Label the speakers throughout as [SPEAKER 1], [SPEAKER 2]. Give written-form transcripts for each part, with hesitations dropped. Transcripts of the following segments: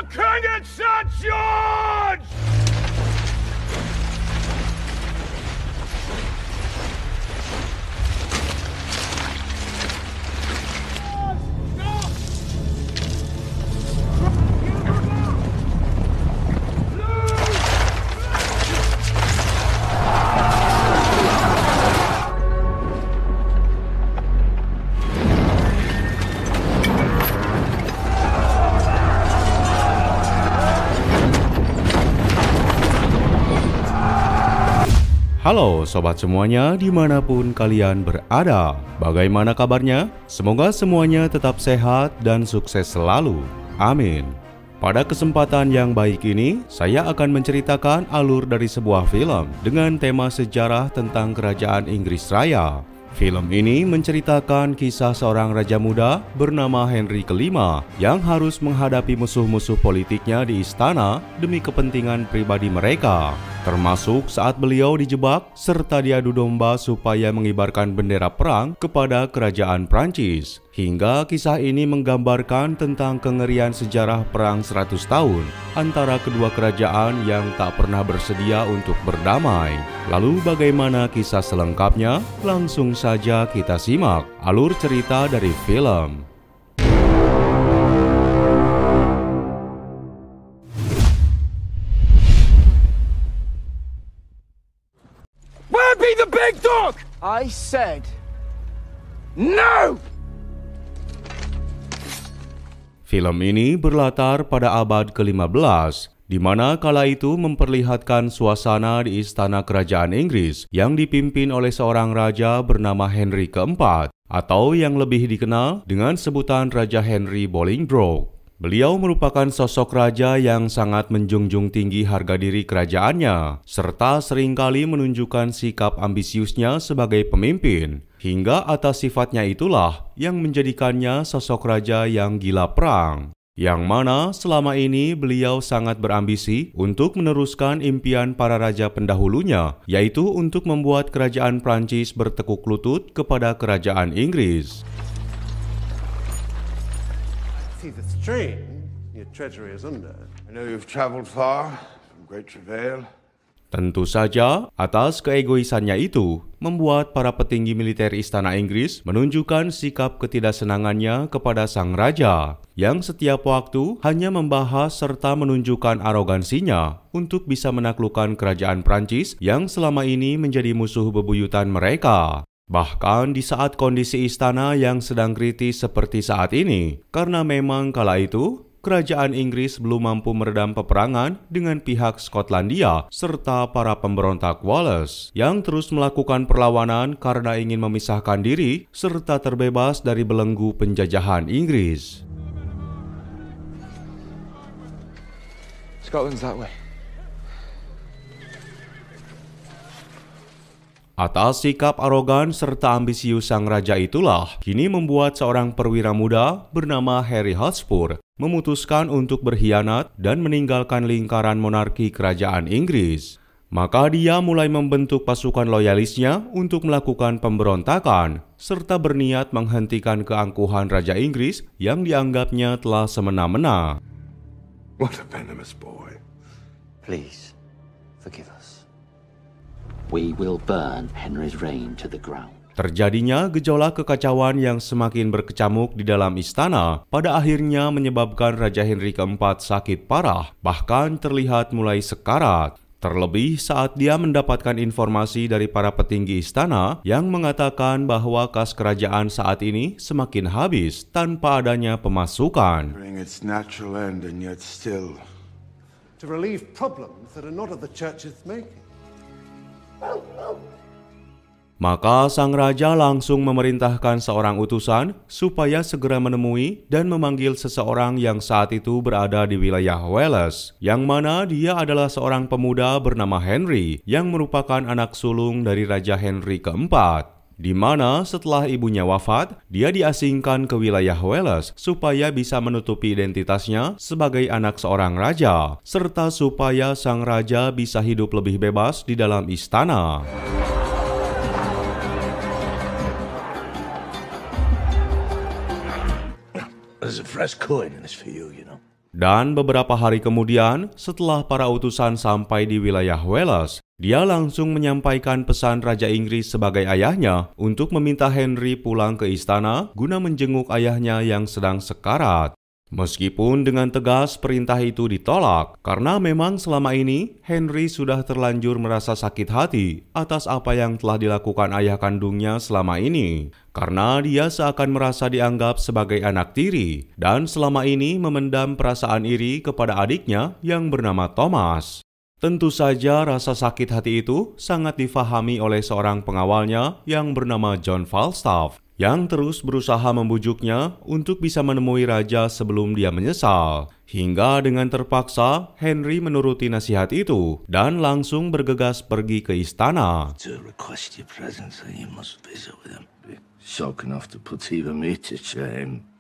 [SPEAKER 1] Der König St. George!
[SPEAKER 2] Halo sobat semuanya dimanapun kalian berada. Bagaimana kabarnya? Semoga semuanya tetap sehat dan sukses selalu. Amin. Pada kesempatan yang baik ini, saya akan menceritakan alur dari sebuah film dengan tema sejarah tentang Kerajaan Inggris Raya. Film ini menceritakan kisah seorang raja muda bernama Henry kelima yang harus menghadapi musuh-musuh politiknya di istana demi kepentingan pribadi mereka, termasuk saat beliau dijebak serta diadu domba supaya mengibarkan bendera perang kepada kerajaan Prancis. Hingga kisah ini menggambarkan tentang kengerian sejarah perang 100 tahun antara kedua kerajaan yang tak pernah bersedia untuk berdamai. Lalu bagaimana kisah selengkapnya? Langsung saja kita simak alur cerita dari film.
[SPEAKER 1] Where be the big dog? I said no!
[SPEAKER 2] Film ini berlatar pada abad ke-15, di mana kala itu memperlihatkan suasana di istana kerajaan Inggris yang dipimpin oleh seorang raja bernama Henry keempat, atau yang lebih dikenal dengan sebutan Raja Henry Bolingbroke. Beliau merupakan sosok raja yang sangat menjunjung tinggi harga diri kerajaannya, serta seringkali menunjukkan sikap ambisiusnya sebagai pemimpin, hingga atas sifatnya itulah yang menjadikannya sosok raja yang gila perang. Yang mana selama ini beliau sangat berambisi untuk meneruskan impian para raja pendahulunya, yaitu untuk membuat kerajaan Prancis bertekuk lutut kepada kerajaan Inggris.
[SPEAKER 3] See the stream your treasury is under.
[SPEAKER 4] I know you've traveled far from great travail.
[SPEAKER 2] Tentu saja, atas keegoisannya itu, membuat para petinggi militer istana Inggris menunjukkan sikap ketidaksenangannya kepada sang raja, yang setiap waktu hanya membahas serta menunjukkan arogansinya untuk bisa menaklukkan kerajaan Prancis yang selama ini menjadi musuh bebuyutan mereka. Bahkan di saat kondisi istana yang sedang kritis seperti saat ini, karena memang kala itu, kerajaan Inggris belum mampu meredam peperangan dengan pihak Skotlandia serta para pemberontak Wallace yang terus melakukan perlawanan karena ingin memisahkan diri serta terbebas dari belenggu penjajahan Inggris.
[SPEAKER 4] Scotland's that way.
[SPEAKER 2] Atas sikap arogan serta ambisius sang raja itulah kini membuat seorang perwira muda bernama Harry Hotspur memutuskan untuk berkhianat dan meninggalkan lingkaran monarki kerajaan Inggris. Maka dia mulai membentuk pasukan loyalisnya untuk melakukan pemberontakan serta berniat menghentikan keangkuhan Raja Inggris yang dianggapnya telah semena-mena.
[SPEAKER 4] What a venomous boy.
[SPEAKER 5] Please, forgive us. We will burn Henry's reign to the ground.
[SPEAKER 2] Terjadinya gejolak kekacauan yang semakin berkecamuk di dalam istana pada akhirnya menyebabkan Raja Henry keempat sakit parah, bahkan terlihat mulai sekarat. Terlebih saat dia mendapatkan informasi dari para petinggi istana yang mengatakan bahwa kas kerajaan saat ini semakin habis tanpa adanya pemasukan.
[SPEAKER 4] Its natural end and yet still
[SPEAKER 3] To relieve problems that are not of the church's making.
[SPEAKER 2] Maka sang raja langsung memerintahkan seorang utusan supaya segera menemui dan memanggil seseorang yang saat itu berada di wilayah Wales, yang mana dia adalah seorang pemuda bernama Henry yang merupakan anak sulung dari Raja Henry keempat, di mana setelah ibunya wafat, dia diasingkan ke wilayah Wales supaya bisa menutupi identitasnya sebagai anak seorang raja, serta supaya sang raja bisa hidup lebih bebas di dalam istana.
[SPEAKER 4] There's a fresh coin in this for you, you know.
[SPEAKER 2] Dan beberapa hari kemudian, setelah para utusan sampai di wilayah Wales, dia langsung menyampaikan pesan Raja Inggris sebagai ayahnya untuk meminta Henry pulang ke istana guna menjenguk ayahnya yang sedang sekarat. Meskipun dengan tegas perintah itu ditolak, karena memang selama ini Henry sudah terlanjur merasa sakit hati atas apa yang telah dilakukan ayah kandungnya selama ini. Karena dia seakan merasa dianggap sebagai anak tiri dan selama ini memendam perasaan iri kepada adiknya yang bernama Thomas. Tentu saja rasa sakit hati itu sangat difahami oleh seorang pengawalnya yang bernama John Falstaff, yang terus berusaha membujuknya untuk bisa menemui raja sebelum dia menyesal. Hingga dengan terpaksa, Henry menuruti nasihat itu dan langsung bergegas pergi ke istana.
[SPEAKER 6] To request your presence, and you must visit with him. Shock enough to put even me to shame.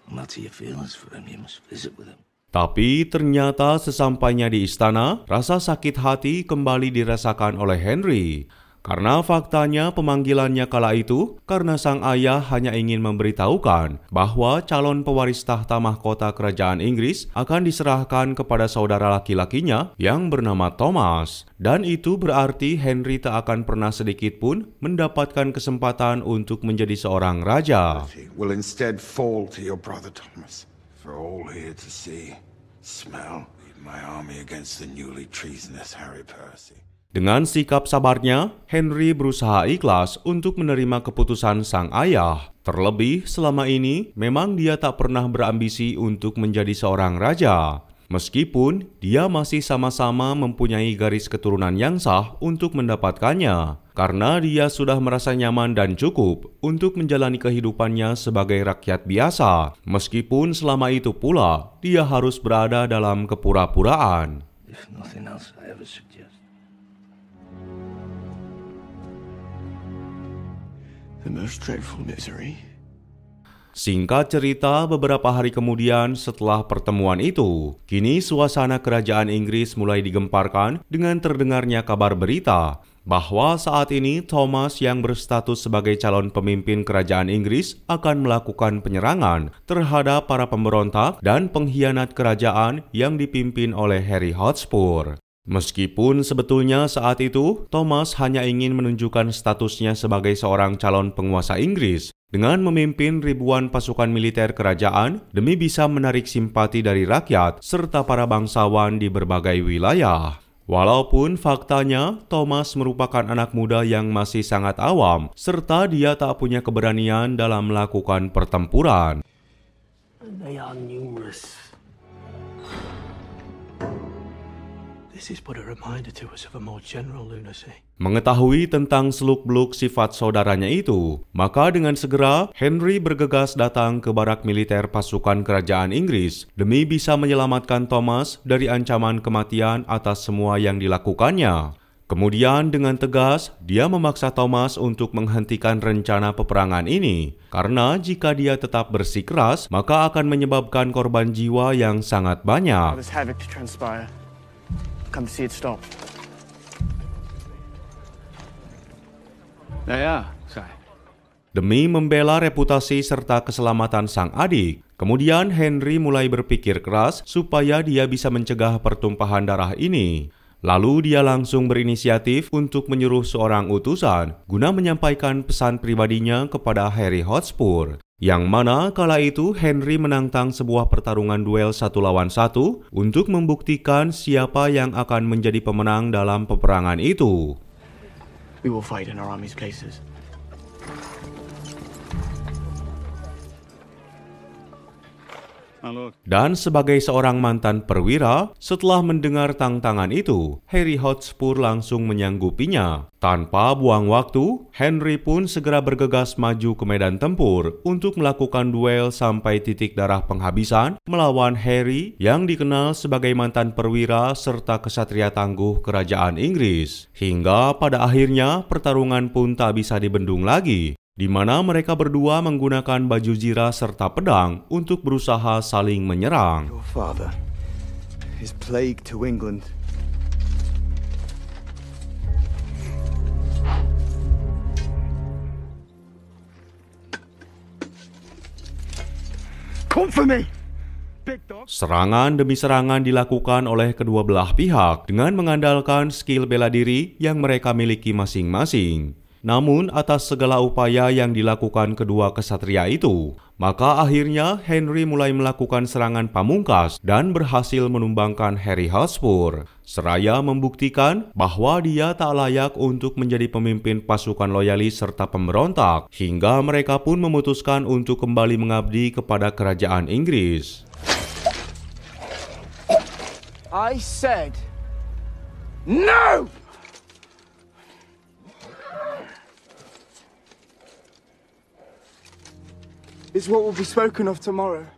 [SPEAKER 6] Not to your feelings for him, you must visit with him.
[SPEAKER 2] Tapi ternyata sesampainya di istana, rasa sakit hati kembali dirasakan oleh Henry. Karena faktanya pemanggilannya kala itu karena sang ayah hanya ingin memberitahukan bahwa calon pewaris tahta mahkota kerajaan Inggris akan diserahkan kepada saudara laki-lakinya yang bernama Thomas. Dan itu berarti Henry tak akan pernah sedikit pun mendapatkan kesempatan untuk menjadi seorang raja.
[SPEAKER 4] Will instead fall to your brother Thomas. For all here to see, smell, lead my army against the newly treasonous Harry Percy.
[SPEAKER 2] Dengan sikap sabarnya, Henry berusaha ikhlas untuk menerima keputusan sang ayah. Terlebih selama ini, memang dia tak pernah berambisi untuk menjadi seorang raja. Meskipun dia masih sama-sama mempunyai garis keturunan yang sah untuk mendapatkannya. Karena dia sudah merasa nyaman dan cukup untuk menjalani kehidupannya sebagai rakyat biasa. Meskipun selama itu pula, dia harus berada dalam kepura-puraan.
[SPEAKER 6] If nothing else I ever suggest. The most dreadful misery.
[SPEAKER 2] Singkat cerita, beberapa hari kemudian setelah pertemuan itu, kini suasana kerajaan Inggris mulai digemparkan dengan terdengarnya kabar berita bahwa saat ini Thomas yang berstatus sebagai calon pemimpin kerajaan Inggris akan melakukan penyerangan terhadap para pemberontak dan pengkhianat kerajaan yang dipimpin oleh Harry Hotspur. Meskipun sebetulnya saat itu Thomas hanya ingin menunjukkan statusnya sebagai seorang calon penguasa Inggris dengan memimpin ribuan pasukan militer kerajaan demi bisa menarik simpati dari rakyat serta para bangsawan di berbagai wilayah. Walaupun faktanya Thomas merupakan anak muda yang masih sangat awam serta dia tak punya keberanian dalam melakukan pertempuran.
[SPEAKER 6] They are numerous. This is but a reminder to us of a more general lunacy.
[SPEAKER 2] Mengetahui tentang seluk-beluk sifat saudaranya itu, maka dengan segera Henry bergegas datang ke barak militer pasukan kerajaan Inggris demi bisa menyelamatkan Thomas dari ancaman kematian atas semua yang dilakukannya. Kemudian dengan tegas, dia memaksa Thomas untuk menghentikan rencana peperangan ini, karena jika dia tetap bersikeras, maka akan menyebabkan korban jiwa yang sangat banyak.
[SPEAKER 1] Come to see it stop. There you are, sir.
[SPEAKER 2] Demi membela reputasi serta keselamatan sang adik, kemudian Henry mulai berpikir keras supaya dia bisa mencegah pertumpahan darah ini. Lalu dia langsung berinisiatif untuk menyuruh seorang utusan guna menyampaikan pesan pribadinya kepada Harry Hotspur. Yang mana kala itu Henry menantang sebuah pertarungan duel 1 lawan 1 untuk membuktikan siapa yang akan menjadi pemenang dalam peperangan itu.
[SPEAKER 1] We will fight in our army's places.
[SPEAKER 2] Dan sebagai seorang mantan perwira, setelah mendengar tantangan itu, Harry Hotspur langsung menyanggupinya. Tanpa buang waktu, Henry pun segera bergegas maju ke medan tempur untuk melakukan duel sampai titik darah penghabisan melawan Harry yang dikenal sebagai mantan perwira serta kesatria tangguh kerajaan Inggris. Hingga pada akhirnya pertarungan pun tak bisa dibendung lagi, di mana mereka berdua menggunakan baju zirah serta pedang untuk berusaha saling menyerang.
[SPEAKER 3] Your father is plague to England.
[SPEAKER 1] Come for me!
[SPEAKER 2] Serangan demi serangan dilakukan oleh kedua belah pihak dengan mengandalkan skill bela diri yang mereka miliki masing-masing. Namun atas segala upaya yang dilakukan kedua kesatria itu, maka akhirnya Henry mulai melakukan serangan pamungkas dan berhasil menumbangkan Harry Hotspur, seraya membuktikan bahwa dia tak layak untuk menjadi pemimpin pasukan loyalis serta pemberontak, hingga mereka pun memutuskan untuk kembali mengabdi kepada kerajaan Inggris.
[SPEAKER 1] I said no! It's what will be spoken of tomorrow.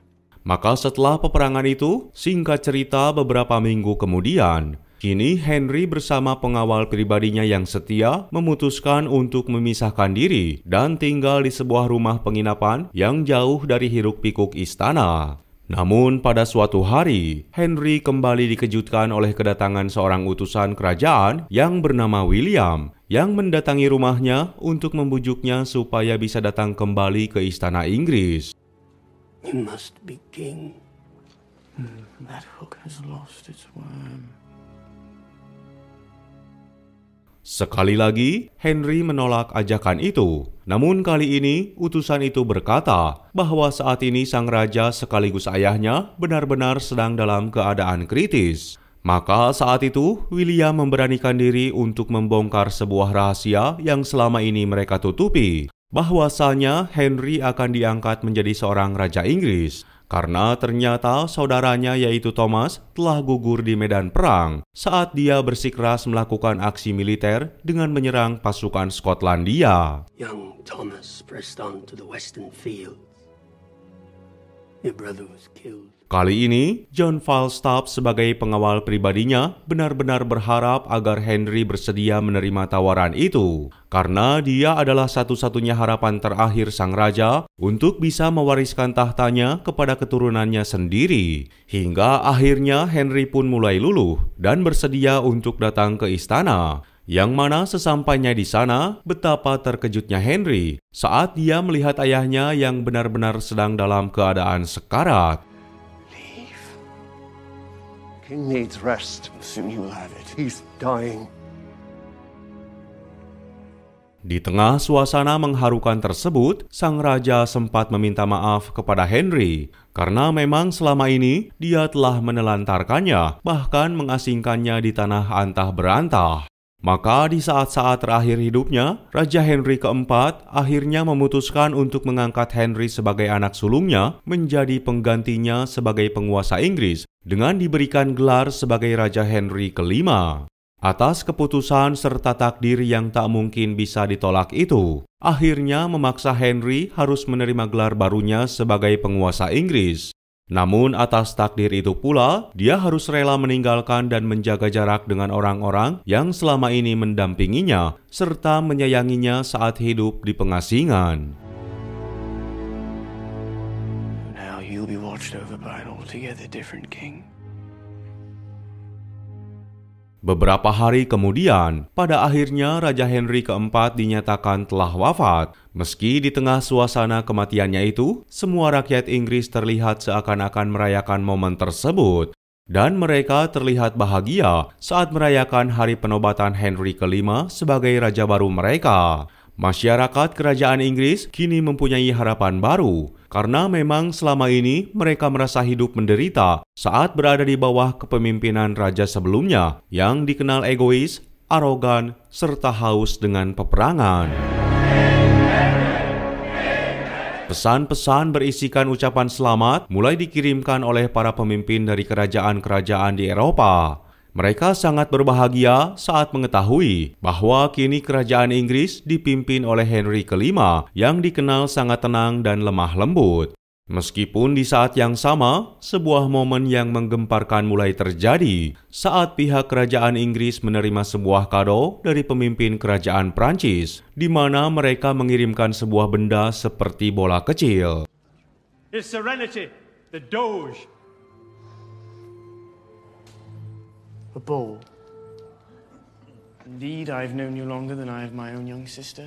[SPEAKER 2] Maka setelah peperangan itu, singkat cerita beberapa minggu kemudian, kini Henry bersama pengawal pribadinya yang setia memutuskan untuk memisahkan diri dan tinggal di sebuah rumah penginapan yang jauh dari hiruk-pikuk istana. Namun pada suatu hari, Henry kembali dikejutkan oleh kedatangan seorang utusan kerajaan yang bernama William, yang mendatangi rumahnya untuk membujuknya supaya bisa datang kembali ke istana Inggris.
[SPEAKER 6] You must be king.
[SPEAKER 1] That hook has lost its worm.
[SPEAKER 2] Sekali lagi, Henry menolak ajakan itu. Namun kali ini, utusan itu berkata bahwa saat ini sang raja sekaligus ayahnya benar-benar sedang dalam keadaan kritis. Maka saat itu, William memberanikan diri untuk membongkar sebuah rahasia yang selama ini mereka tutupi, bahwasanya Henry akan diangkat menjadi seorang raja Inggris, karena ternyata saudaranya yaitu Thomas telah gugur di medan perang saat dia bersikeras melakukan aksi militer dengan menyerang pasukan Skotlandia.
[SPEAKER 6] Young Thomas pressed on to the western fields. Your brother was killed.
[SPEAKER 2] Kali ini, John Falstaff sebagai pengawal pribadinya benar-benar berharap agar Henry bersedia menerima tawaran itu, karena dia adalah satu-satunya harapan terakhir sang raja untuk bisa mewariskan tahtanya kepada keturunannya sendiri. Hingga akhirnya Henry pun mulai luluh dan bersedia untuk datang ke istana. Yang mana sesampainya di sana, betapa terkejutnya Henry saat dia melihat ayahnya yang benar-benar sedang dalam keadaan sekarat.
[SPEAKER 3] King needs rest.
[SPEAKER 1] Soon you will have it.
[SPEAKER 3] He's dying.
[SPEAKER 2] Di tengah suasana mengharukan tersebut, sang raja sempat meminta maaf kepada Henry karena memang selama ini dia telah menelantarkannya, bahkan mengasingkannya di tanah antah berantah. Maka di saat-saat terakhir hidupnya, Raja Henry keempat akhirnya memutuskan untuk mengangkat Henry sebagai anak sulungnya menjadi penggantinya sebagai penguasa Inggris dengan diberikan gelar sebagai Raja Henry kelima. Atas keputusan serta takdir yang tak mungkin bisa ditolak itu, akhirnya memaksa Henry harus menerima gelar barunya sebagai penguasa Inggris. Namun atas takdir itu pula, dia harus rela meninggalkan dan menjaga jarak dengan orang-orang yang selama ini mendampinginya, serta menyayanginya saat hidup di pengasingan.
[SPEAKER 1] Now you'll be watched over by an altogether different king.
[SPEAKER 2] Beberapa hari kemudian, pada akhirnya Raja Henry keempat dinyatakan telah wafat. Meski di tengah suasana kematiannya itu, semua rakyat Inggris terlihat seakan-akan merayakan momen tersebut. Dan mereka terlihat bahagia saat merayakan hari penobatan Henry kelima sebagai raja baru mereka. Masyarakat kerajaan Inggris kini mempunyai harapan baru, karena memang selama ini mereka merasa hidup menderita saat berada di bawah kepemimpinan raja sebelumnya yang dikenal egois, arogan, serta haus dengan peperangan. Pesan-pesan berisikan ucapan selamat mulai dikirimkan oleh para pemimpin dari kerajaan-kerajaan di Eropa. Mereka sangat berbahagia saat mengetahui bahwa kini kerajaan Inggris dipimpin oleh Henry kelima yang dikenal sangat tenang dan lemah lembut. Meskipun di saat yang sama, sebuah momen yang menggemparkan mulai terjadi saat pihak kerajaan Inggris menerima sebuah kado dari pemimpin kerajaan Prancis, di mana mereka mengirimkan sebuah benda seperti bola kecil.
[SPEAKER 7] His Serenity, the Doge.
[SPEAKER 1] A ball. Indeed, I have known you longer than I have my own young sister.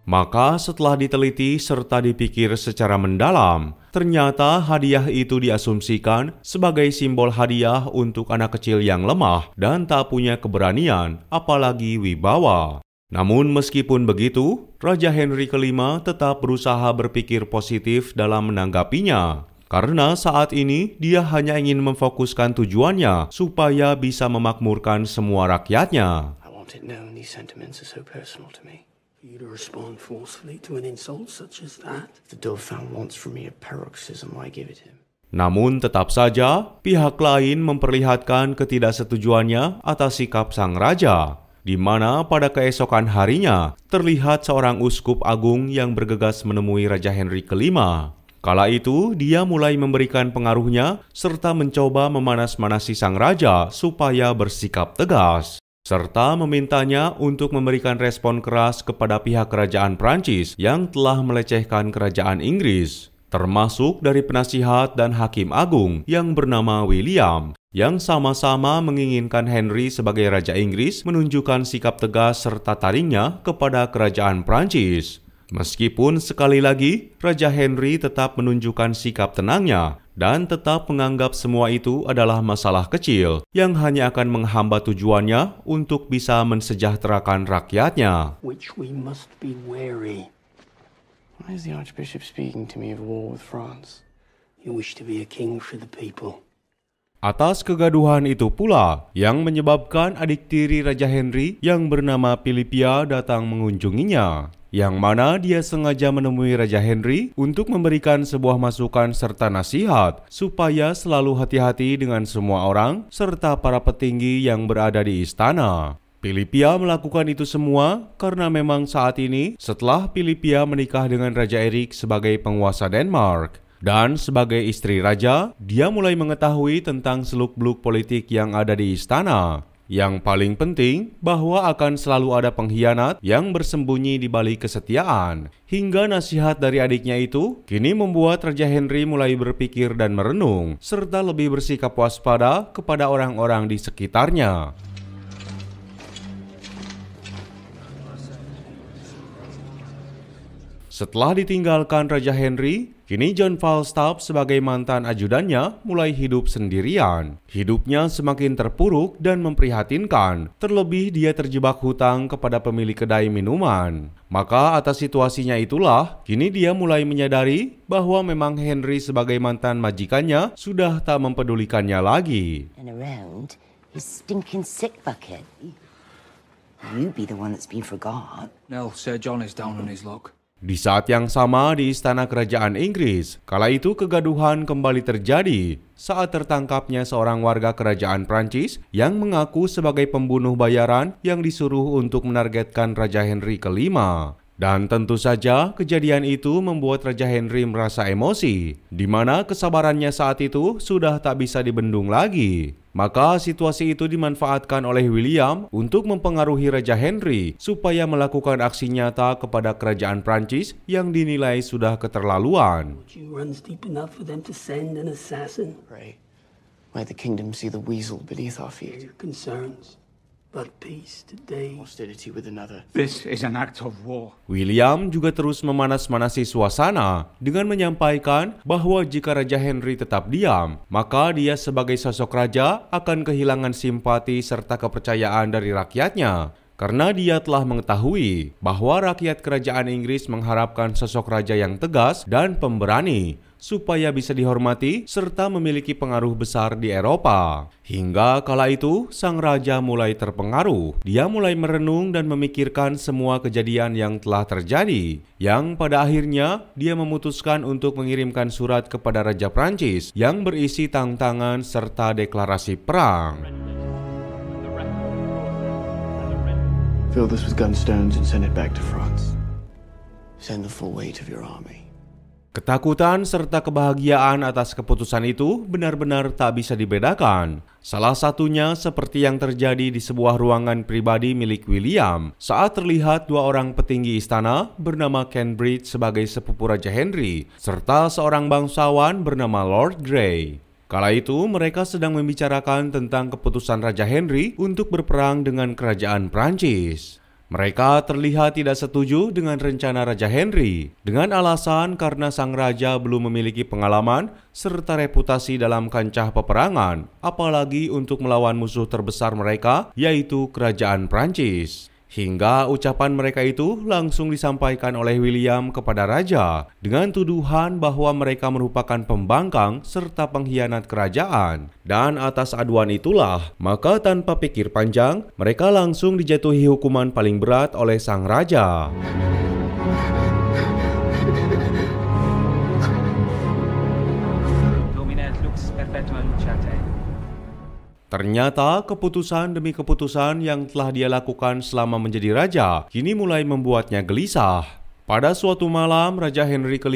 [SPEAKER 2] Maka setelah diteliti serta dipikir secara mendalam, ternyata hadiah itu diasumsikan sebagai simbol hadiah untuk anak kecil yang lemah dan tak punya keberanian, apalagi wibawa. Namun meskipun begitu, Raja Henry kelima tetap berusaha berpikir positif dalam menanggapinya. Karena saat ini dia hanya ingin memfokuskan tujuannya supaya bisa memakmurkan semua rakyatnya.
[SPEAKER 1] I want it known these sentiments are so personal to me. For you to respond forcefully to an insult such as that. If the Dauphin wants from me a paroxysm, I give it him.
[SPEAKER 2] Namun tetap saja, pihak lain memperlihatkan ketidaksetujuannya atas sikap sang raja, di mana pada keesokan harinya terlihat seorang uskup agung yang bergegas menemui Raja Henry kelima. Kala itu, dia mulai memberikan pengaruhnya serta mencoba memanas-manasi sang raja supaya bersikap tegas, serta memintanya untuk memberikan respon keras kepada pihak kerajaan Prancis yang telah melecehkan kerajaan Inggris, termasuk dari penasihat dan hakim agung yang bernama William, yang sama-sama menginginkan Henry sebagai Raja Inggris menunjukkan sikap tegas serta taringnya kepada kerajaan Prancis. Meskipun sekali lagi, Raja Henry tetap menunjukkan sikap tenangnya dan tetap menganggap semua itu adalah masalah kecil yang hanya akan menghambat tujuannya untuk bisa mensejahterakan rakyatnya.
[SPEAKER 1] Which we must be wary. Why is the Archbishop speaking to me of war with France? You wish to be a king for the people.
[SPEAKER 2] Atas kegaduhan itu pula yang menyebabkan adik tiri Raja Henry yang bernama Philippia datang mengunjunginya, yang mana dia sengaja menemui Raja Henry untuk memberikan sebuah masukan serta nasihat supaya selalu hati-hati dengan semua orang serta para petinggi yang berada di istana. Philippia melakukan itu semua karena memang saat ini setelah Philippia menikah dengan Raja Erik sebagai penguasa Denmark, dan sebagai istri raja, dia mulai mengetahui tentang seluk-beluk politik yang ada di istana. Yang paling penting, bahwa akan selalu ada pengkhianat yang bersembunyi di balik kesetiaan. Hingga nasihat dari adiknya itu, kini membuat Raja Henry mulai berpikir dan merenung, serta lebih bersikap waspada kepada orang-orang di sekitarnya. Setelah ditinggalkan Raja Henry, kini John Falstaff sebagai mantan ajudannya mulai hidup sendirian. Hidupnya semakin terpuruk dan memprihatinkan, terlebih dia terjebak hutang kepada pemilik kedai minuman. Maka atas situasinya itulah, kini dia mulai menyadari bahwa memang Henry sebagai mantan majikannya sudah tak mempedulikannya lagi.
[SPEAKER 8] And around his stinking sick bucket. You be the one that's been forgot.
[SPEAKER 9] No, Sir John is down on his luck.
[SPEAKER 2] Di saat yang sama di istana kerajaan Inggris, kala itu kegaduhan kembali terjadi saat tertangkapnya seorang warga kerajaan Prancis yang mengaku sebagai pembunuh bayaran yang disuruh untuk menargetkan Raja Henry kelima. Dan tentu saja kejadian itu membuat Raja Henry merasa emosi, di mana kesabarannya saat itu sudah tak bisa dibendung lagi. Maka situasi itu dimanfaatkan oleh William untuk mempengaruhi Raja Henry supaya melakukan aksi nyata kepada kerajaan Prancis yang dinilai sudah keterlaluan.
[SPEAKER 1] Runs deep enough for them to send an assassin. Pray, may the kingdom see the weasel beneath our feet. Your concerns. But peace today, hostility with another.
[SPEAKER 9] This is an act of war.
[SPEAKER 2] William juga terus memanas-manasi suasana dengan menyampaikan bahwa jika Raja Henry tetap diam, maka dia sebagai sosok raja akan kehilangan simpati serta kepercayaan dari rakyatnya. Karena dia telah mengetahui bahwa rakyat kerajaan Inggris mengharapkan sosok raja yang tegas dan pemberani, supaya bisa dihormati serta memiliki pengaruh besar di Eropa. Hingga kala itu, sang raja mulai terpengaruh. Dia mulai merenung dan memikirkan semua kejadian yang telah terjadi, yang pada akhirnya dia memutuskan untuk mengirimkan surat kepada Raja Prancis yang berisi tantangan serta deklarasi perang.
[SPEAKER 1] Fill this with gunstones and send it back to France. Send the full weight of your army.
[SPEAKER 2] Ketakutan serta kebahagiaan atas keputusan itu benar-benar tak bisa dibedakan. Salah satunya seperti yang terjadi di sebuah ruangan pribadi milik William saat terlihat dua orang petinggi istana bernama Cambridge sebagai sepupu Raja Henry serta seorang bangsawan bernama Lord Grey. Kala itu mereka sedang membicarakan tentang keputusan Raja Henry untuk berperang dengan kerajaan Prancis. Mereka terlihat tidak setuju dengan rencana Raja Henry, dengan alasan karena sang raja belum memiliki pengalaman serta reputasi dalam kancah peperangan, apalagi untuk melawan musuh terbesar mereka, yaitu Kerajaan Prancis. Hingga ucapan mereka itu langsung disampaikan oleh William kepada raja dengan tuduhan bahwa mereka merupakan pembangkang serta pengkhianat kerajaan. Dan atas aduan itulah, maka tanpa pikir panjang, mereka langsung dijatuhi hukuman paling berat oleh sang raja. Ternyata keputusan demi keputusan yang telah dia lakukan selama menjadi raja kini mulai membuatnya gelisah. Pada suatu malam, Raja Henry V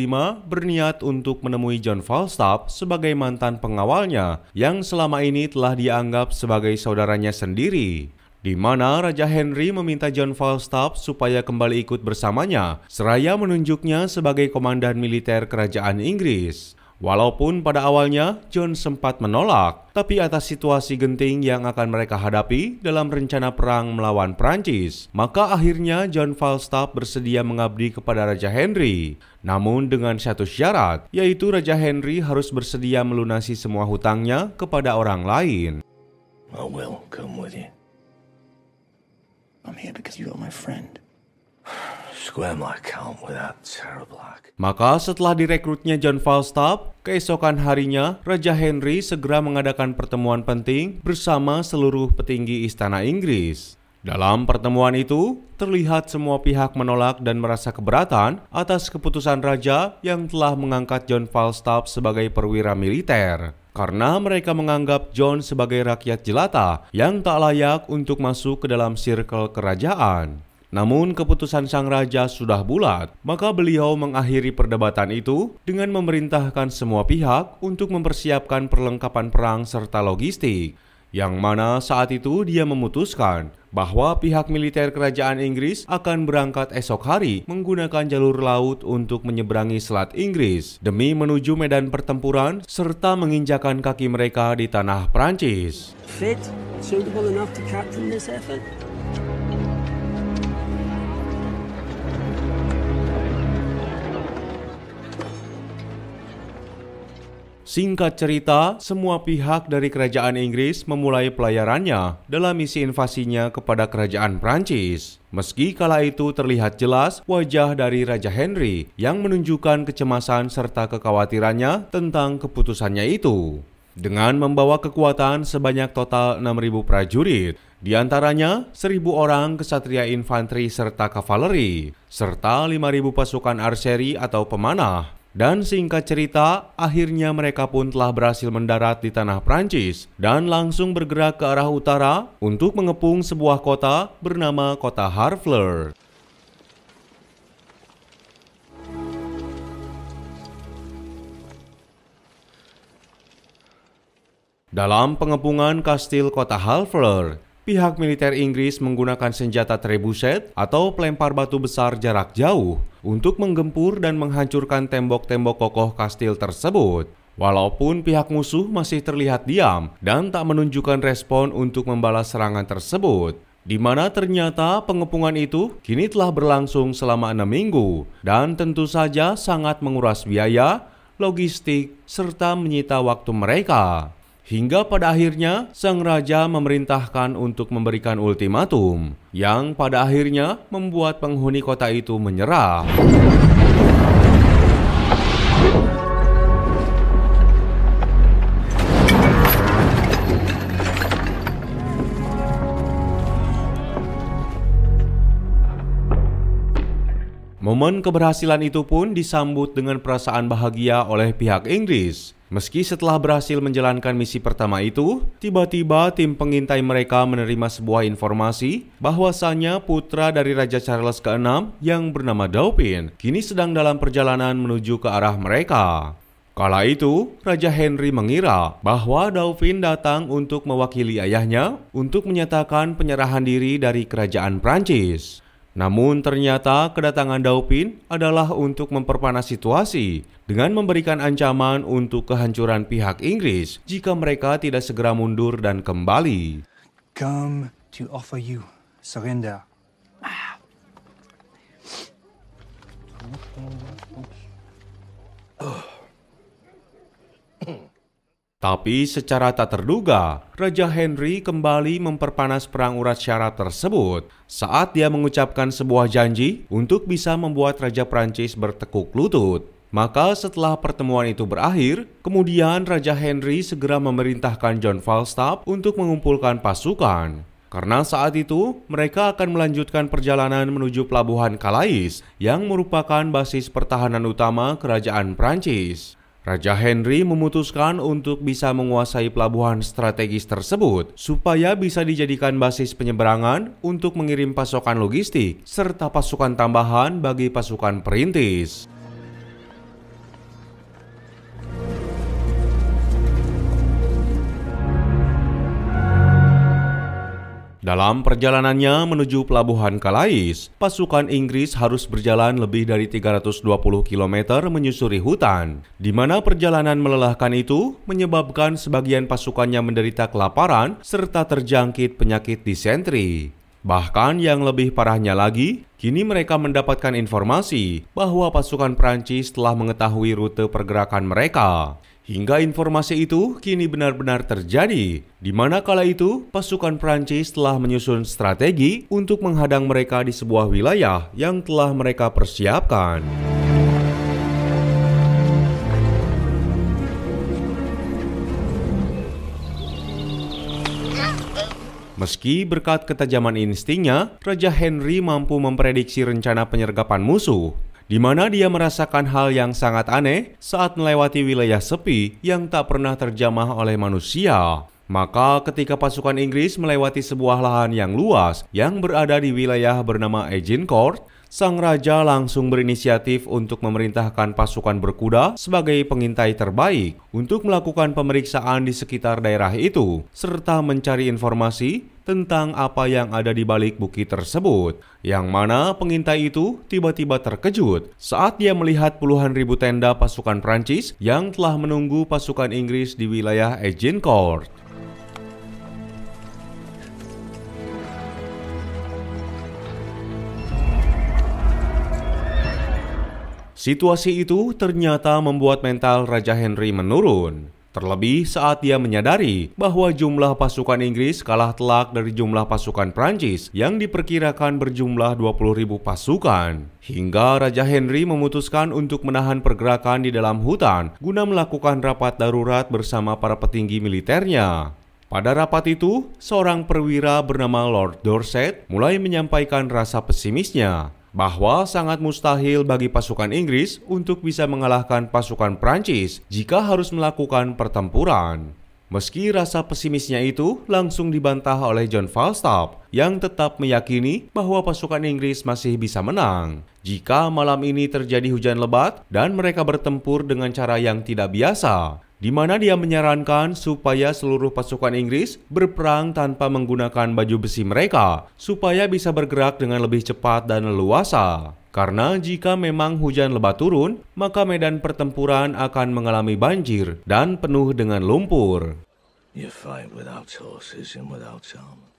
[SPEAKER 2] berniat untuk menemui John Falstaff sebagai mantan pengawalnya yang selama ini telah dianggap sebagai saudaranya sendiri. Di mana Raja Henry meminta John Falstaff supaya kembali ikut bersamanya, seraya menunjuknya sebagai komandan militer kerajaan Inggris. Walaupun pada awalnya John sempat menolak, tapi atas situasi genting yang akan mereka hadapi dalam rencana perang melawan Prancis, maka akhirnya John Falstaff bersedia mengabdi kepada Raja Henry. Namun dengan satu syarat, yaitu Raja Henry harus bersedia melunasi semua hutangnya kepada orang lain.
[SPEAKER 6] I will come with you. I'm here because you are my friend. Square my account with that terrible act.
[SPEAKER 2] Maka setelah direkrutnya John Falstaff, keesokan harinya Raja Henry segera mengadakan pertemuan penting bersama seluruh petinggi istana Inggris. Dalam pertemuan itu, terlihat semua pihak menolak dan merasa keberatan atas keputusan raja yang telah mengangkat John Falstaff sebagai perwira militer. Karena mereka menganggap John sebagai rakyat jelata yang tak layak untuk masuk ke dalam sirkel kerajaan. Namun keputusan sang raja sudah bulat, maka beliau mengakhiri perdebatan itu dengan memerintahkan semua pihak untuk mempersiapkan perlengkapan perang serta logistik. Yang mana saat itu dia memutuskan bahwa pihak militer kerajaan Inggris akan berangkat esok hari menggunakan jalur laut untuk menyeberangi Selat Inggris demi menuju medan pertempuran serta menginjakan kaki mereka di tanah Prancis.
[SPEAKER 1] Fit, suitable enough to captain this effort?
[SPEAKER 2] Singkat cerita, semua pihak dari kerajaan Inggris memulai pelayarannya dalam misi invasinya kepada kerajaan Prancis. Meski kala itu terlihat jelas wajah dari Raja Henry yang menunjukkan kecemasan serta kekhawatirannya tentang keputusannya itu. Dengan membawa kekuatan sebanyak total 6.000 prajurit, di antaranya 1.000 orang kesatria infanteri serta kavaleri, serta 5.000 pasukan arseri atau pemanah. Dan singkat cerita, akhirnya mereka pun telah berhasil mendarat di tanah Prancis dan langsung bergerak ke arah utara untuk mengepung sebuah kota bernama Kota Harfleur. Dalam pengepungan kastil Kota Harfleur, pihak militer Inggris menggunakan senjata trebuchet atau pelempar batu besar jarak jauh untuk menggempur dan menghancurkan tembok-tembok kokoh kastil tersebut. Walaupun pihak musuh masih terlihat diam dan tak menunjukkan respon untuk membalas serangan tersebut. Di mana ternyata pengepungan itu kini telah berlangsung selama 6 minggu dan tentu saja sangat menguras biaya, logistik, serta menyita waktu mereka. Hingga pada akhirnya sang raja memerintahkan untuk memberikan ultimatum yang pada akhirnya membuat penghuni kota itu menyerah. Momen keberhasilan itu pun disambut dengan perasaan bahagia oleh pihak Inggris. Meski setelah berhasil menjalankan misi pertama itu, tiba-tiba tim pengintai mereka menerima sebuah informasi bahwasannya putra dari Raja Charles ke-6 yang bernama Dauphin kini sedang dalam perjalanan menuju ke arah mereka. Kala itu, Raja Henry mengira bahwa Dauphin datang untuk mewakili ayahnya untuk menyatakan penyerahan diri dari kerajaan Prancis. Namun ternyata kedatangan Dauphin adalah untuk memperpanas situasi dengan memberikan ancaman untuk kehancuran pihak Inggris jika mereka tidak segera mundur dan kembali.
[SPEAKER 10] Come to offer you surrender.
[SPEAKER 2] Tapi secara tak terduga, Raja Henry kembali memperpanas perang urat syarat tersebut saat dia mengucapkan sebuah janji untuk bisa membuat Raja Prancis bertekuk lutut. Maka setelah pertemuan itu berakhir, kemudian Raja Henry segera memerintahkan John Falstaff untuk mengumpulkan pasukan. Karena saat itu, mereka akan melanjutkan perjalanan menuju pelabuhan Calais yang merupakan basis pertahanan utama kerajaan Prancis. Raja Henry memutuskan untuk bisa menguasai pelabuhan strategis tersebut supaya bisa dijadikan basis penyeberangan untuk mengirim pasokan logistik serta pasukan tambahan bagi pasukan perintis. Dalam perjalanannya menuju pelabuhan Calais, pasukan Inggris harus berjalan lebih dari 320 km menyusuri hutan, di mana perjalanan melelahkan itu menyebabkan sebagian pasukannya menderita kelaparan serta terjangkit penyakit disentri. Bahkan yang lebih parahnya lagi, kini mereka mendapatkan informasi bahwa pasukan Prancis telah mengetahui rute pergerakan mereka. Hingga informasi itu kini benar-benar terjadi, di mana kala itu pasukan Prancis telah menyusun strategi untuk menghadang mereka di sebuah wilayah yang telah mereka persiapkan. Meski berkat ketajaman instingnya, Raja Henry mampu memprediksi rencana penyergapan musuh, di mana dia merasakan hal yang sangat aneh saat melewati wilayah sepi yang tak pernah terjamah oleh manusia. Maka ketika pasukan Inggris melewati sebuah lahan yang luas yang berada di wilayah bernama Agincourt, sang raja langsung berinisiatif untuk memerintahkan pasukan berkuda sebagai pengintai terbaik untuk melakukan pemeriksaan di sekitar daerah itu, serta mencari informasi tentang apa yang ada di balik bukit tersebut, yang mana pengintai itu tiba-tiba terkejut saat dia melihat puluhan ribu tenda pasukan Prancis yang telah menunggu pasukan Inggris di wilayah Agincourt. Situasi itu ternyata membuat mental Raja Henry menurun. Terlebih saat dia menyadari bahwa jumlah pasukan Inggris kalah telak dari jumlah pasukan Prancis yang diperkirakan berjumlah 20.000 pasukan. Hingga Raja Henry memutuskan untuk menahan pergerakan di dalam hutan guna melakukan rapat darurat bersama para petinggi militernya. Pada rapat itu, seorang perwira bernama Lord Dorset mulai menyampaikan rasa pesimisnya bahwa sangat mustahil bagi pasukan Inggris untuk bisa mengalahkan pasukan Prancis jika harus melakukan pertempuran. Meski rasa pesimisnya itu langsung dibantah oleh John Falstaff yang tetap meyakini bahwa pasukan Inggris masih bisa menang jika malam ini terjadi hujan lebat dan mereka bertempur dengan cara yang tidak biasa, di mana dia menyarankan supaya seluruh pasukan Inggris berperang tanpa menggunakan baju besi mereka, supaya bisa bergerak dengan lebih cepat dan leluasa. Karena jika memang hujan lebat turun, maka medan pertempuran akan mengalami banjir dan penuh dengan lumpur.
[SPEAKER 6] You fight without horses and without armor.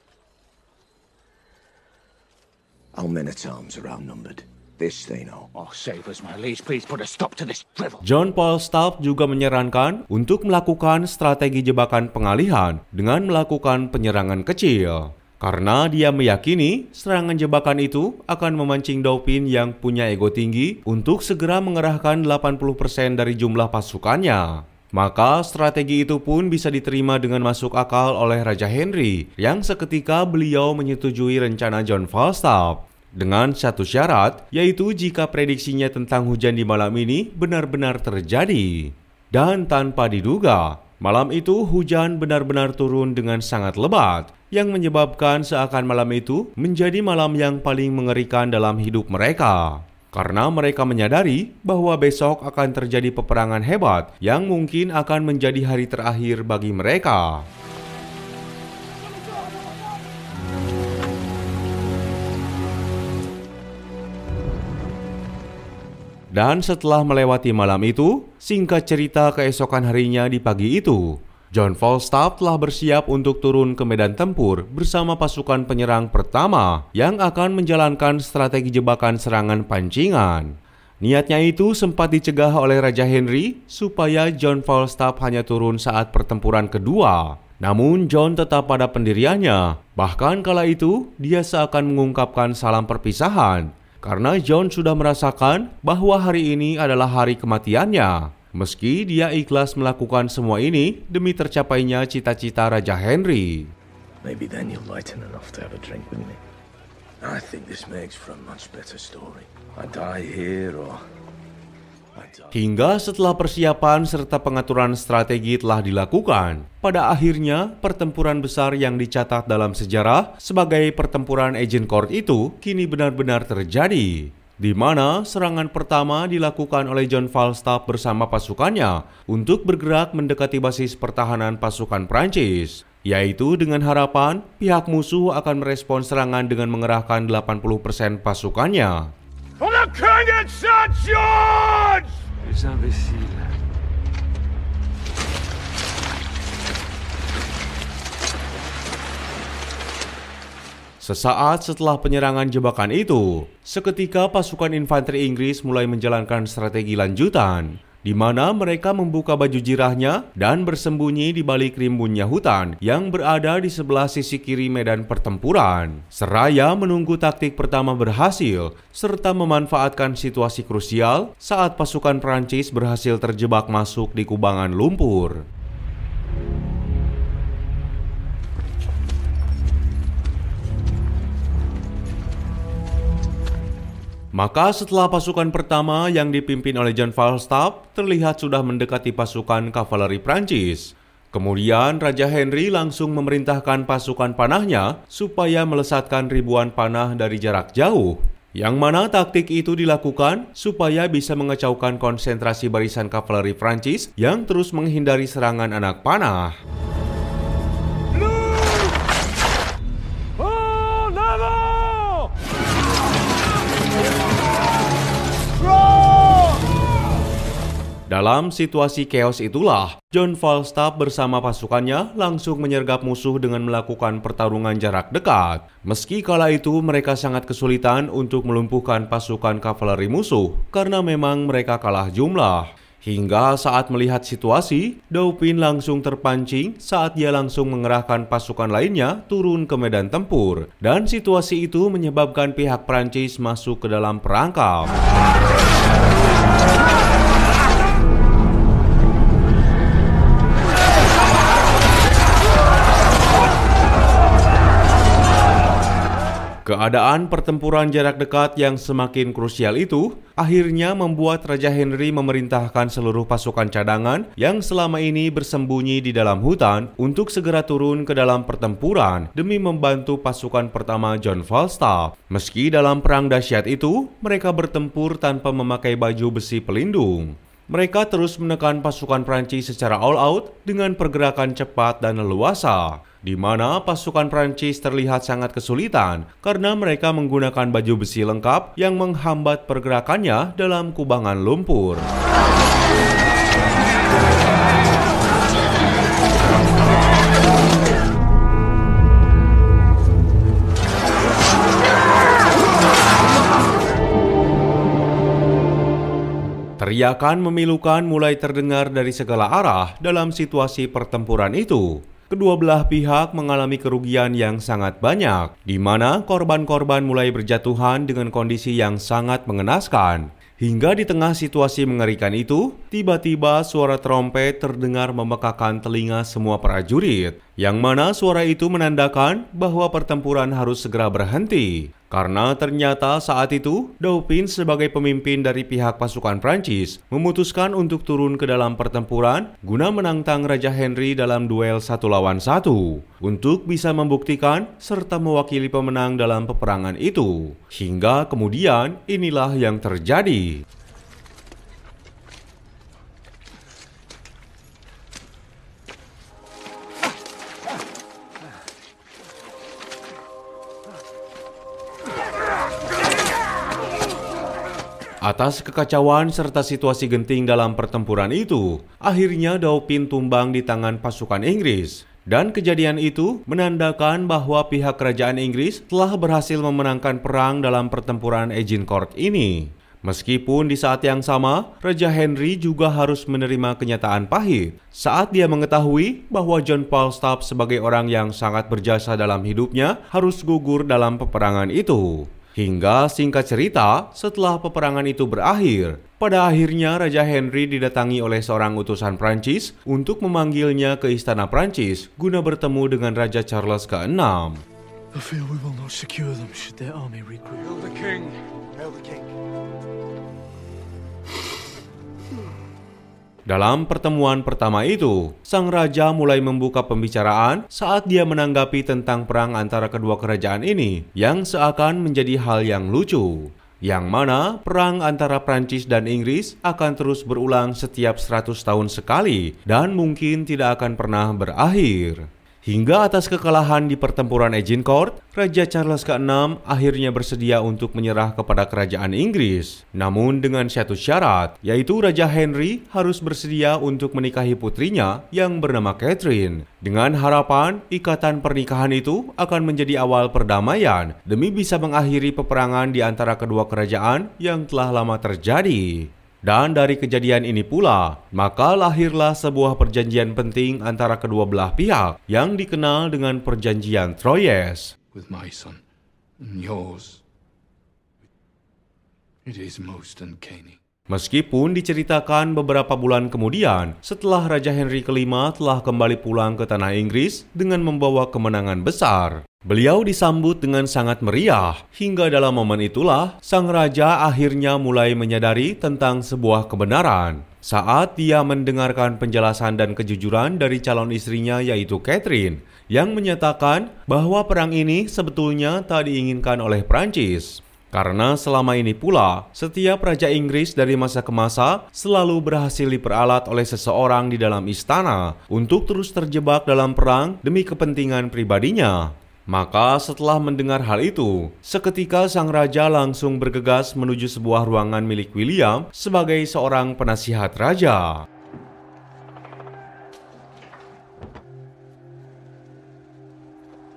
[SPEAKER 6] Our men at arms are outnumbered. This they know.
[SPEAKER 9] Oh, save us, my liege. Please put a stop to this drivel.
[SPEAKER 2] John Falstaff juga menyarankan untuk melakukan strategi jebakan pengalihan dengan melakukan penyerangan kecil. Karena dia meyakini serangan jebakan itu akan memancing Dauphin yang punya ego tinggi untuk segera mengerahkan 80% dari jumlah pasukannya. Maka strategi itu pun bisa diterima dengan masuk akal oleh Raja Henry yang seketika beliau menyetujui rencana John Falstaff. Dengan satu syarat, yaitu jika prediksinya tentang hujan di malam ini benar-benar terjadi. Dan tanpa diduga, malam itu hujan benar-benar turun dengan sangat lebat, yang menyebabkan seakan malam itu menjadi malam yang paling mengerikan dalam hidup mereka. Karena mereka menyadari bahwa besok akan terjadi peperangan hebat yang mungkin akan menjadi hari terakhir bagi mereka. Dan setelah melewati malam itu, singkat cerita keesokan harinya di pagi itu, John Falstaff telah bersiap untuk turun ke medan tempur bersama pasukan penyerang pertama yang akan menjalankan strategi jebakan serangan pancingan. Niatnya itu sempat dicegah oleh Raja Henry supaya John Falstaff hanya turun saat pertempuran kedua. Namun John tetap pada pendiriannya. Bahkan kala itu dia seakan mengungkapkan salam perpisahan karena John sudah merasakan bahwa hari ini adalah hari kematiannya. Meski dia ikhlas melakukan semua ini demi tercapainya cita-cita Raja Henry.
[SPEAKER 6] Maybe then you'll lighten enough to have a drink with me. I think this makes for a much better story. I die here or I die.
[SPEAKER 2] Hingga setelah persiapan serta pengaturan strategi telah dilakukan, pada akhirnya pertempuran besar yang dicatat dalam sejarah sebagai pertempuran Agincourt itu kini benar-benar terjadi, di mana serangan pertama dilakukan oleh John Falstaff bersama pasukannya untuk bergerak mendekati basis pertahanan pasukan Prancis, yaitu dengan harapan pihak musuh akan merespons serangan dengan mengerahkan 80% pasukannya.
[SPEAKER 7] For the King and St. George!
[SPEAKER 2] Sesaat setelah penyerangan jebakan itu, seketika pasukan infanteri Inggris mulai menjalankan strategi lanjutan, di mana mereka membuka baju jirahnya dan bersembunyi di balik rimbunnya hutan yang berada di sebelah sisi kiri medan pertempuran, seraya menunggu taktik pertama berhasil, serta memanfaatkan situasi krusial saat pasukan Prancis berhasil terjebak masuk di kubangan lumpur. Maka setelah pasukan pertama yang dipimpin oleh John Falstaff terlihat sudah mendekati pasukan kavaleri Prancis, kemudian Raja Henry langsung memerintahkan pasukan panahnya supaya melesatkan ribuan panah dari jarak jauh, yang mana taktik itu dilakukan supaya bisa mengacaukan konsentrasi barisan kavaleri Prancis yang terus menghindari serangan anak panah. Dalam situasi chaos itulah, John Falstaff bersama pasukannya langsung menyergap musuh dengan melakukan pertarungan jarak dekat. Meski kala itu mereka sangat kesulitan untuk melumpuhkan pasukan kavaleri musuh karena memang mereka kalah jumlah. Hingga saat melihat situasi, Dauphin langsung terpancing saat dia langsung mengerahkan pasukan lainnya turun ke medan tempur. Dan situasi itu menyebabkan pihak Prancis masuk ke dalam perangkap. Keadaan pertempuran jarak dekat yang semakin krusial itu akhirnya membuat Raja Henry memerintahkan seluruh pasukan cadangan yang selama ini bersembunyi di dalam hutan untuk segera turun ke dalam pertempuran demi membantu pasukan pertama John Falstaff. Meski dalam perang dahsyat itu, mereka bertempur tanpa memakai baju besi pelindung. Mereka terus menekan pasukan Prancis secara all out dengan pergerakan cepat dan leluasa, di mana pasukan Prancis terlihat sangat kesulitan karena mereka menggunakan baju besi lengkap yang menghambat pergerakannya dalam kubangan lumpur. Teriakan memilukan mulai terdengar dari segala arah dalam situasi pertempuran itu. Kedua belah pihak mengalami kerugian yang sangat banyak, di mana korban-korban mulai berjatuhan dengan kondisi yang sangat mengenaskan. Hingga di tengah situasi mengerikan itu, tiba-tiba suara trompet terdengar memekakan telinga semua prajurit, yang mana suara itu menandakan bahwa pertempuran harus segera berhenti. Karena ternyata saat itu, Dauphin sebagai pemimpin dari pihak pasukan Prancis memutuskan untuk turun ke dalam pertempuran guna menantang Raja Henry dalam duel 1 lawan 1 untuk bisa membuktikan serta mewakili pemenang dalam peperangan itu. Hingga kemudian inilah yang terjadi. Atas kekacauan serta situasi genting dalam pertempuran itu, akhirnya Dauphin tumbang di tangan pasukan Inggris. Dan kejadian itu menandakan bahwa pihak kerajaan Inggris telah berhasil memenangkan perang dalam pertempuran Agincourt ini. Meskipun di saat yang sama, Raja Henry juga harus menerima kenyataan pahit saat dia mengetahui bahwa John Falstaff sebagai orang yang sangat berjasa dalam hidupnya harus gugur dalam peperangan itu. Hingga singkat cerita, setelah peperangan itu berakhir, pada akhirnya Raja Henry didatangi oleh seorang utusan Prancis untuk memanggilnya ke istana Prancis guna bertemu dengan Raja Charles ke-6.
[SPEAKER 10] I fear we will not secure them should their army regroup.
[SPEAKER 7] Hail the king! Hail the king!
[SPEAKER 2] Dalam pertemuan pertama itu, sang raja mulai membuka pembicaraan saat dia menanggapi tentang perang antara kedua kerajaan ini yang seakan menjadi hal yang lucu. Yang mana perang antara Prancis dan Inggris akan terus berulang setiap 100 tahun sekali dan mungkin tidak akan pernah berakhir. Hingga atas kekalahan di pertempuran Agincourt, Raja Charles ke-6 akhirnya bersedia untuk menyerah kepada kerajaan Inggris. Namun dengan satu syarat, yaitu Raja Henry harus bersedia untuk menikahi putrinya yang bernama Catherine. Dengan harapan ikatan pernikahan itu akan menjadi awal perdamaian demi bisa mengakhiri peperangan di antara kedua kerajaan yang telah lama terjadi. Dan dari kejadian ini pula, maka lahirlah sebuah perjanjian penting antara kedua belah pihak yang dikenal dengan Perjanjian Troyes.
[SPEAKER 10] With my son and yours, it is most uncanny.
[SPEAKER 2] Meskipun diceritakan beberapa bulan kemudian, setelah Raja Henry V telah kembali pulang ke tanah Inggris dengan membawa kemenangan besar, beliau disambut dengan sangat meriah, hingga dalam momen itulah sang raja akhirnya mulai menyadari tentang sebuah kebenaran. Saat dia mendengarkan penjelasan dan kejujuran dari calon istrinya yaitu Catherine, yang menyatakan bahwa perang ini sebetulnya tak diinginkan oleh Prancis. Karena selama ini pula, setiap Raja Inggris dari masa ke masa selalu berhasil diperalat oleh seseorang di dalam istana untuk terus terjebak dalam perang demi kepentingan pribadinya. Maka setelah mendengar hal itu, seketika sang raja langsung bergegas menuju sebuah ruangan milik William sebagai seorang penasihat raja.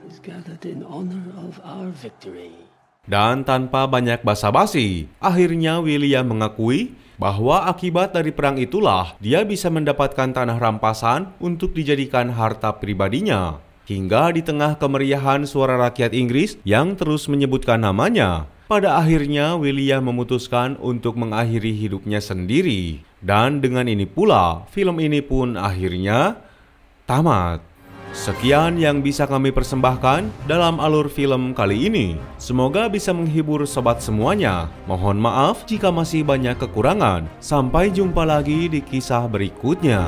[SPEAKER 1] Is gathered in honor of our victory.
[SPEAKER 2] Dan tanpa banyak basa-basi, akhirnya William mengakui bahwa akibat dari perang itulah dia bisa mendapatkan tanah rampasan untuk dijadikan harta pribadinya. Hingga di tengah kemeriahan suara rakyat Inggris yang terus menyebutkan namanya, pada akhirnya William memutuskan untuk mengakhiri hidupnya sendiri. Dan dengan ini pula, film ini pun akhirnya tamat. Sekian yang bisa kami persembahkan dalam alur film kali ini. Semoga bisa menghibur sobat semuanya. Mohon maaf jika masih banyak kekurangan. Sampai jumpa lagi di kisah berikutnya.